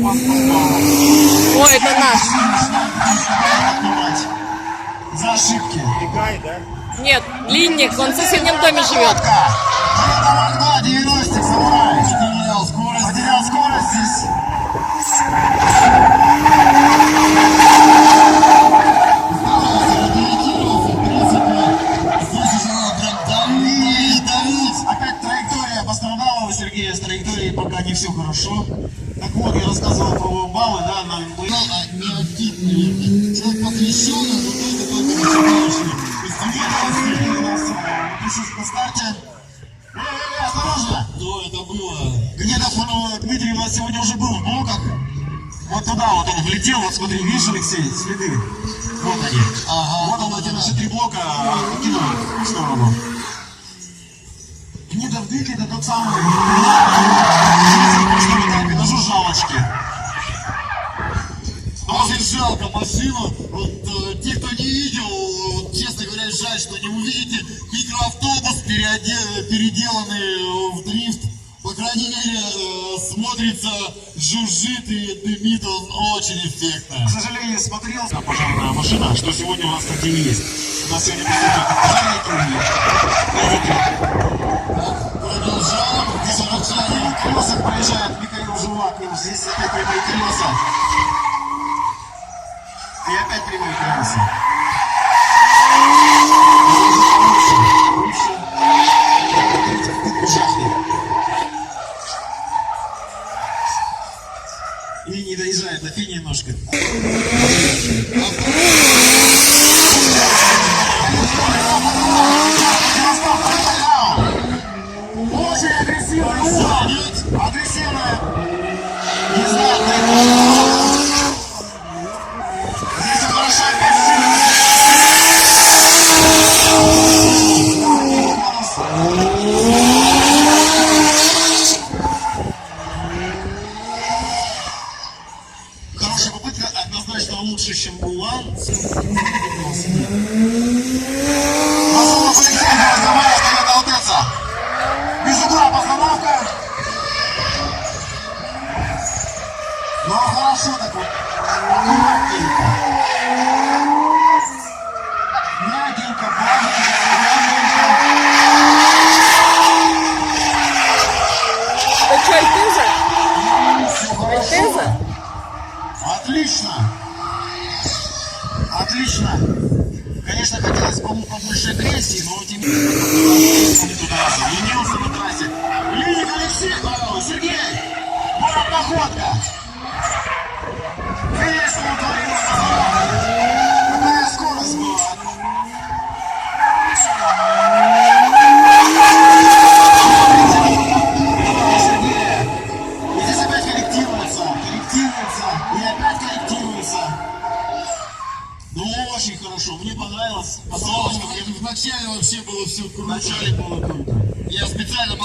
Ой, это наш. За ошибки. Бегай, да? Нет, Линник, он в соседнем доме живет. Магна, 90 самурай. Потерял скорость здесь. Опять траектория пострадала у Сергея, с траекторией пока не все хорошо. Так вот, я рассказывал про баллы, да, нам не один, наверное. Человек посвященный, но только начинающий. То есть Дмитрий у нас пишет на старте. Осторожно! Что это было? Гнедов, Дмитрий у нас сегодня уже был в блоках. Вот туда вот он влетел, вот смотри, видишь, Алексей, следы. Вот они. Ага. Вот он эти наши 3 блока кинул в сторону. Гнедов Дык это тот самый, что на жужжалочке. Очень жалко машину. Вот, те, кто не видел, вот, честно говоря, жаль, что не увидите. Микроавтобус переделанный в дрифт. По крайней мере, смотрится, жужжит и дымит он очень эффектно. К сожалению, смотрел пожарная машина, что сегодня у нас, кстати, есть. У нас сегодня пожарники. Продолжаем. На колесах проезжает Михаил Жувак. Здесь опять прямые колеса. И опять прямые колеса. И не доезжает до фини немножко. Очень агрессивно. Агрессивно. Не знаю, здесь хорошо хорошая попытка, однозначно лучше, чем была. Мазунов Александр Азамаев стоит Алтеца. Без угла постановка. Но хорошо так вот. Аккуратненько. Мягенько, плавненько. Это что, Альтеза? Все хорошо. Альтеза? Отлично. Отлично. Конечно, хотелось бы побольше агрессии, но тем не менее ленился на трассе. Линик Алексей, Сергей, город Находка. Видишь, что он творил? Какая скорость была? Сергей, и здесь опять корректируется, и опять корректируется. Ну, очень хорошо, мне понравилось. Вначале вообще было все круто. Вначале было круто. Я специально